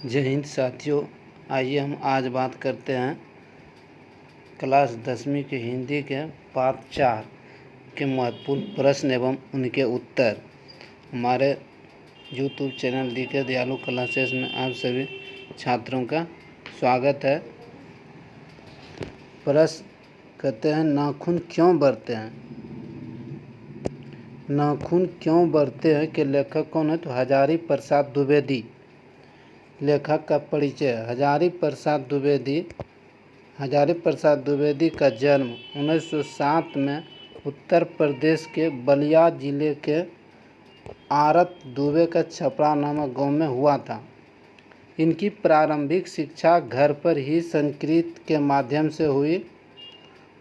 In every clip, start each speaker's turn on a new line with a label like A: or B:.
A: जय हिंद साथियों। आइए हम आज बात करते हैं क्लास 10वीं के हिंदी के पाठ 4 के महत्वपूर्ण प्रश्न एवं उनके उत्तर। हमारे यूट्यूब चैनल DK दयालु क्लासेस में आप सभी छात्रों का स्वागत है। प्रश्न कहते हैं, नाखून क्यों बढ़ते हैं? नाखून क्यों बढ़ते हैं के लेखक कौन है? तो हजारी प्रसाद द्विवेदी। लेखक का परिचय। हजारी प्रसाद द्विवेदी का जन्म 1907 में उत्तर प्रदेश के बलिया जिले के आरत दुबे का छपरा नामक गांव में हुआ था। इनकी प्रारंभिक शिक्षा घर पर ही संस्कृत के माध्यम से हुई।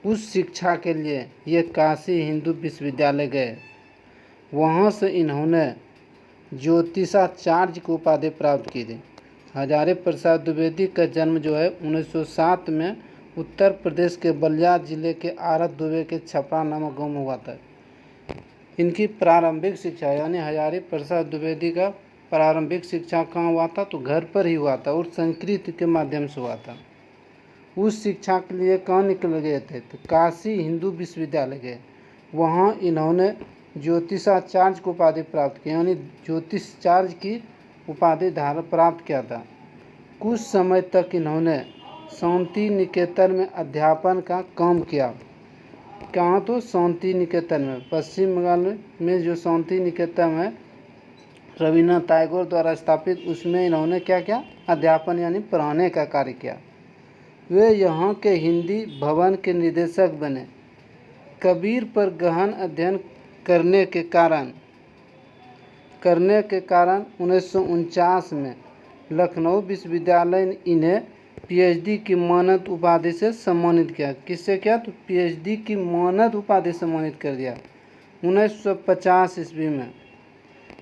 A: उस शिक्षा के लिए ये काशी हिंदू विश्वविद्यालय गए। वहाँ से इन्होंने ज्योतिषाचार्य की उपाधि प्राप्त की थी। हजारी प्रसाद द्विवेदी का जन्म जो है 1907 में उत्तर प्रदेश के बलिया जिले के आरत दुबे के छपरा नामक गांव में हुआ था। इनकी प्रारंभिक शिक्षा यानी हजारी प्रसाद द्विवेदी का प्रारंभिक शिक्षा कहाँ हुआ था? तो घर पर ही हुआ था और संस्कृत के माध्यम से हुआ था। उस शिक्षा के लिए कहाँ निकल गए थे? तो काशी हिंदू विश्वविद्यालय गए। वहाँ इन्होंने ज्योतिषाचार्य की उपाधि प्राप्त की यानी ज्योतिषाचार्य की उपाधि धारण प्राप्त किया था। कुछ समय तक इन्होंने शांति निकेतन में अध्यापन का काम किया। कहाँ? तो शांति निकेतन में, पश्चिम बंगाल में जो शांति निकेतन है रविन्द्रनाथ टैगोर द्वारा स्थापित, उसमें इन्होंने क्या किया? अध्यापन यानी पढ़ाने का कार्य किया। वे यहाँ के हिंदी भवन के निदेशक बने। कबीर पर गहन अध्ययन करने के कारण 1949 में लखनऊ विश्वविद्यालय ने इन्हें PhD की मानद उपाधि से सम्मानित किया। किससे किया? तो PhD की मानद उपाधि सम्मानित कर दिया 1950 ईस्वी में।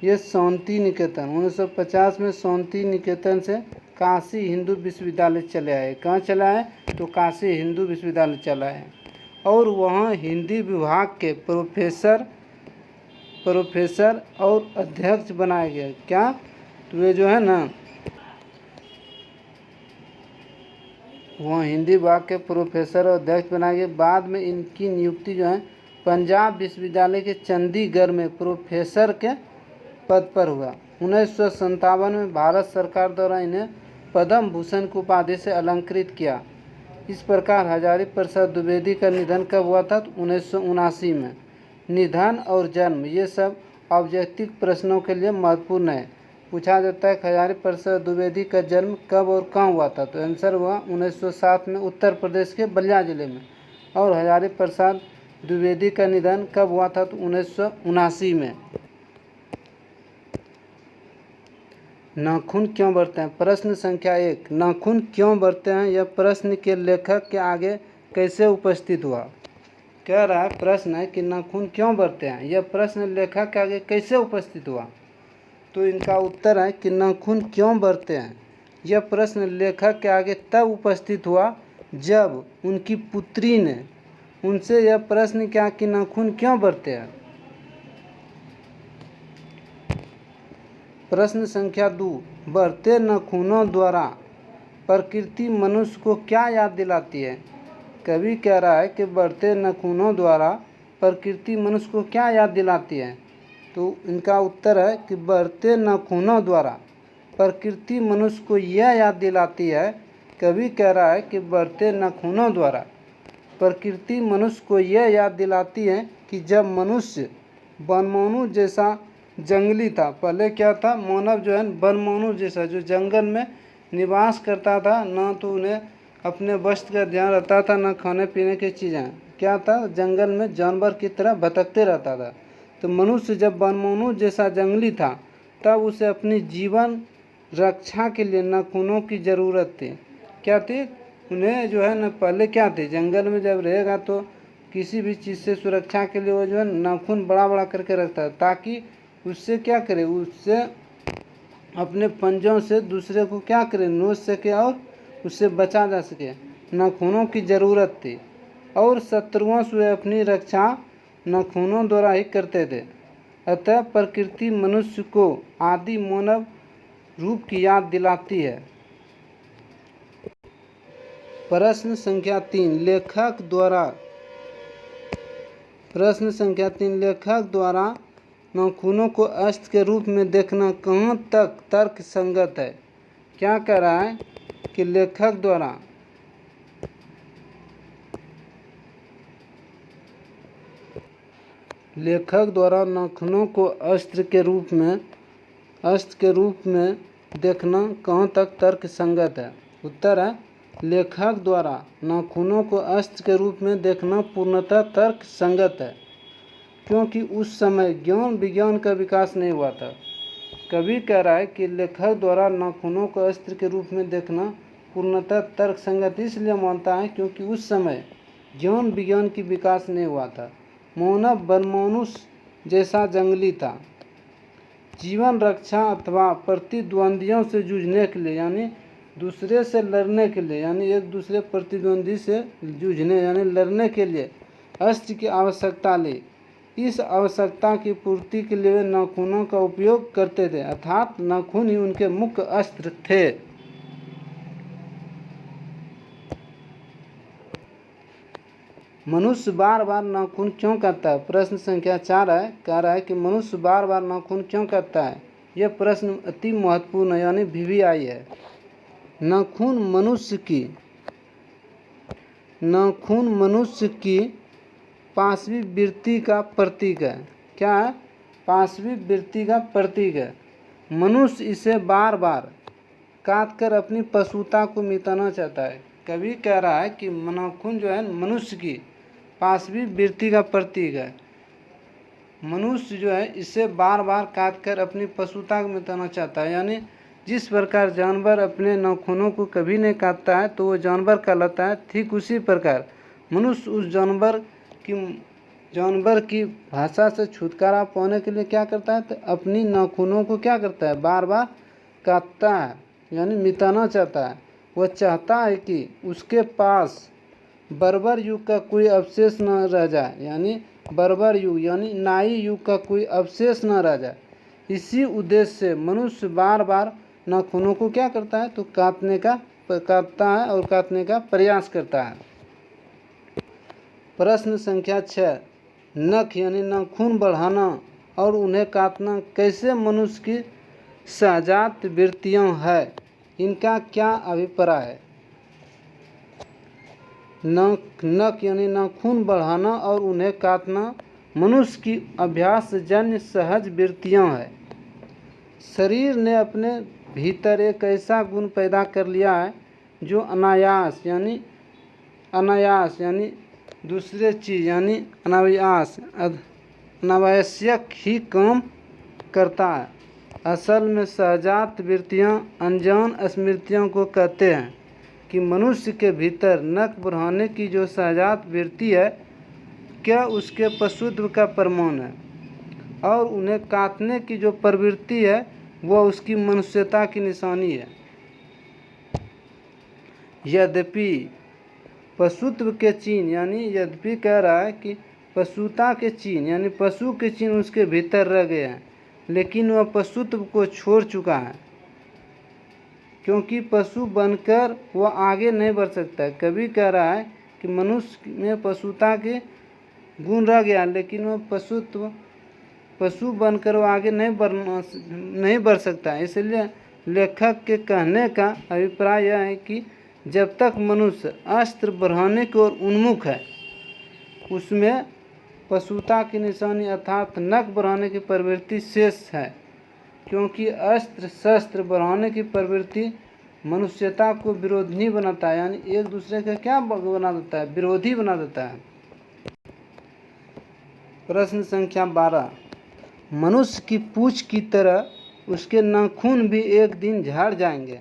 A: ये शांति निकेतन 1950 में शांति निकेतन से काशी हिंदू विश्वविद्यालय चले आए। कहाँ चले आए? तो काशी हिंदू विश्वविद्यालय चले आए और वहाँ हिंदी विभाग के प्रोफेसर और अध्यक्ष बनाए गए। क्या? तो वे जो है ना, वहाँ हिंदी विभाग के प्रोफेसर और अध्यक्ष बनाए गए। बाद में इनकी नियुक्ति जो है पंजाब विश्वविद्यालय के चंडीगढ़ में प्रोफेसर के पद पर हुआ। 1957 में भारत सरकार द्वारा इन्हें पद्म भूषण की उपाधि से अलंकृत किया। इस प्रकार हजारी प्रसाद द्विवेदी का निधन कब हुआ था? तो 1979 में। निधन और जन्म ये सब ऑब्जेक्टिव प्रश्नों के लिए महत्वपूर्ण है। पूछा जाता है कि हजारी प्रसाद द्विवेदी का जन्म कब और कहाँ हुआ था? तो आंसर हुआ 1907 में उत्तर प्रदेश के बलिया जिले में। और हजारी प्रसाद द्विवेदी का निधन कब हुआ था? तो 1979 में। नाखून क्यों बढ़ते हैं? प्रश्न संख्या 1, नाखून क्यों बढ़ते हैं? यह प्रश्न के लेखक के आगे कैसे उपस्थित हुआ? कह रहा है, प्रश्न है कि नाखून क्यों बढ़ते हैं, यह प्रश्न लेखक के आगे कैसे उपस्थित हुआ? तो इनका उत्तर है कि नाखून क्यों बढ़ते हैं यह प्रश्न लेखक के आगे तब उपस्थित हुआ जब उनकी पुत्री ने उनसे यह प्रश्न किया कि नाखून क्यों बढ़ते हैं। प्रश्न संख्या 2, बढ़ते नाखूनों द्वारा प्रकृति मनुष्य को क्या याद दिलाती है? कवि कह रहा है कि बढ़ते नाखूनों द्वारा प्रकृति मनुष्य को क्या याद दिलाती है? तो इनका उत्तर है कि बढ़ते नाखूनों द्वारा प्रकृति मनुष्य को यह याद दिलाती है। कवि कह रहा है कि बढ़ते नाखूनों द्वारा प्रकृति मनुष्य को यह याद दिलाती है कि जब मनुष्य वनमानु जैसा जंगली था, पहले क्या था? मानव जो है वनमानु जैसा जो जंगल में निवास करता था, ना तो उन्हें अपने वस्त्र का ध्यान रहता था, ना खाने पीने की चीज़ें। क्या था? जंगल में जानवर की तरह भटकते रहता था। तो मनुष्य जब वनमानु जैसा जंगली था तब उसे अपनी जीवन रक्षा के लिए नाखूनों की ज़रूरत थी। क्या थी? उन्हें जो है ना, पहले क्या थे, जंगल में जब रहेगा तो किसी भी चीज़ से सुरक्षा के लिए वो जो है नाखून बड़ा बड़ा करके रखता है ताकि उससे क्या करे, उससे अपने पंजों से दूसरे को क्या करे, नोच सके और उससे बचा जा सके। नाखूनों की ज़रूरत थी और शत्रुओं से अपनी रक्षा नाखूनों द्वारा ही करते थे। अतः प्रकृति मनुष्य को आदि मानव रूप की याद दिलाती है। प्रश्न संख्या 3 लेखक द्वारा नाखूनों को अस्त्र के रूप में देखना कहाँ तक तर्क संगत है। क्या कह रहा है कि लेखक द्वारा नाखूनों को अस्त्र के रूप में देखना कहाँ तक तर्क संगत है। उत्तर है लेखक द्वारा नाखूनों को अस्त्र के रूप में देखना पूर्णतः तर्क संगत है, क्योंकि उस समय ज्ञान विज्ञान का विकास नहीं हुआ था। कवि कह रहा है कि लेखक द्वारा नाखूनों को अस्त्र के रूप में देखना पूर्णतः तर्क संगत इसलिए मानता है क्योंकि उस समय ज्ञान विज्ञान की विकास नहीं हुआ था। मानव वनमानुष जैसा जंगली था। जीवन रक्षा अथवा प्रतिद्वंदियों से जूझने के लिए यानी दूसरे से लड़ने के लिए यानी एक दूसरे प्रतिद्वंदी से जूझने यानी लड़ने के लिए अस्त्र की आवश्यकता ली। इस आवश्यकता की पूर्ति के लिए वे नाखूनों का उपयोग करते थे, अर्थात नाखून ही उनके मुख्य अस्त्र थे। मनुष्य बार बार नाखून क्यों काटता है। प्रश्न संख्या 4 है, कह रहा है कि मनुष्य बार बार नाखून क्यों काटता है। यह प्रश्न अति महत्वपूर्ण है यानी VVI है। नाखून मनुष्य की पांचवी वृत्ति का प्रतीक है। क्या है? पांचवी वृत्ति का प्रतीक है। मनुष्य इसे बार बार काटकर अपनी पशुता को मिटाना चाहता है। कवि कह रहा है कि नाखून जो है मनुष्य की पांचवी वृत्ति का प्रतीक है। मनुष्य जो है इसे बार बार काटकर अपनी पशुता को मिटाना चाहता है, यानी जिस प्रकार जानवर अपने नाखूनों को कभी नहीं काटता है तो वो जानवर कहलाता है, ठीक उसी प्रकार मनुष्य उस जानवर की भाषा से छुटकारा पाने के लिए क्या करता है, तो अपनी नाखूनों को क्या करता है, बार बार काटता है यानी मिटाना चाहता है। वह चाहता है कि उसके पास बर्बर युग का कोई अवशेष न रह जाए, यानी बर्बर युग यानी नाई युग का कोई अवशेष न रह जाए। इसी उद्देश्य से मनुष्य बार बार नाखूनों को क्या करता है, तो काटता है और काटने का प्रयास करता है। प्रश्न संख्या 6 नख यानी नाखून बढ़ाना और उन्हें काटना कैसे मनुष्य की सहजात वृत्तियां है, इनका क्या अभिप्राय है। नख यानी नाखून बढ़ाना और उन्हें काटना मनुष्य की अभ्यासजन्य सहज वृत्तियां है। शरीर ने अपने भीतर एक ऐसा गुण पैदा कर लिया है जो अनायास यानी दूसरे चीज़ यानी अनावश्यक ही काम करता है। असल में सहजात वृत्तियाँ अनजान स्मृतियों को कहते हैं कि मनुष्य के भीतर नख बढ़ाने की जो सहजात वृत्ति है क्या उसके पशुत्व का प्रमाण है, और उन्हें काटने की जो प्रवृत्ति है वह उसकी मनुष्यता की निशानी है। यद्यपि पशुत्व के चिन्ह यानी यद्यपि कह रहा है कि पशुता के चिन्ह यानी पशु के चिन्ह उसके भीतर रह गए हैं, लेकिन वह पशुत्व को छोड़ चुका है, क्योंकि पशु बनकर वह आगे नहीं बढ़ सकता। कवि कह रहा है कि मनुष्य में पशुता के गुण रह गया, लेकिन वह पशु बनकर वो आगे नहीं बढ़ सकता। इसलिए लेखक के कहने का अभिप्राय यह है कि जब तक मनुष्य अस्त्र बढ़ाने की ओर उन्मुख है उसमें पशुता की निशानी अर्थात नख बढ़ाने की प्रवृत्ति शेष है, क्योंकि अस्त्र शस्त्र बढ़ाने की प्रवृत्ति मनुष्यता को विरोधी बनाता है, यानी एक दूसरे का क्या बना देता है, विरोधी बना देता है। प्रश्न संख्या 12 मनुष्य की पूंछ की तरह उसके नाखून भी एक दिन झड़ जाएंगे।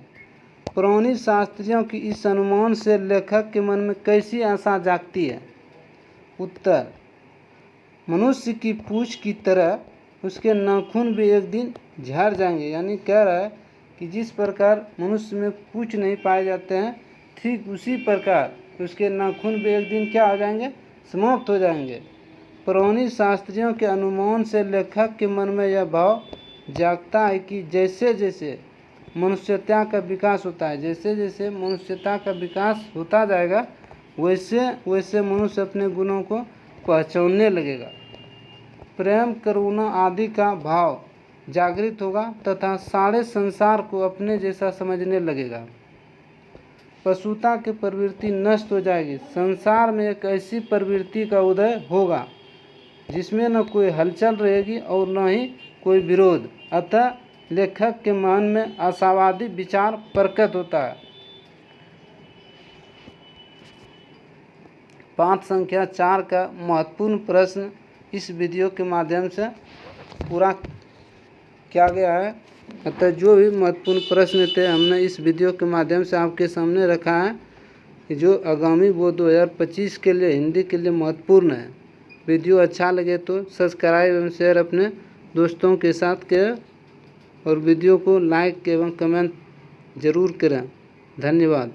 A: पुरानी शास्त्रियों की इस अनुमान से लेखक के मन में कैसी आशा जागती है। उत्तर मनुष्य की पूंछ की तरह उसके नाखून भी एक दिन झड़ जाएंगे, यानी कह रहा है कि जिस प्रकार मनुष्य में पूंछ नहीं पाए जाते हैं ठीक उसी प्रकार उसके नाखून भी एक दिन क्या हो जाएंगे, समाप्त हो जाएंगे। पुरानी शास्त्रियों के अनुमान से लेखक के मन में यह भाव जागता है कि जैसे जैसे मनुष्यता का विकास होता है। जैसे जैसे मनुष्यता का विकास होता जाएगा वैसे वैसे मनुष्य अपने गुणों को पहचानने लगेगा। प्रेम, करुणा आदि का भाव जागृत होगा तथा सारे संसार को अपने जैसा समझने लगेगा। पशुता की प्रवृत्ति नष्ट हो जाएगी। संसार में एक ऐसी प्रवृत्ति का उदय होगा जिसमें न कोई हलचल रहेगी और न ही कोई विरोध। अतः लेखक के मन में आशावादी विचार प्रकट होता है। पाठ संख्या 4 का महत्वपूर्ण प्रश्न इस वीडियो के माध्यम से पूरा किया गया है। अतः जो भी महत्वपूर्ण प्रश्न थे हमने इस वीडियो के माध्यम से आपके सामने रखा है, जो आगामी वो 2025 के लिए हिंदी के लिए महत्वपूर्ण है। वीडियो अच्छा लगे तो सब्सक्राइब एवं शेयर अपने दोस्तों के साथ करें और वीडियो को लाइक एवं कमेंट ज़रूर करें। धन्यवाद।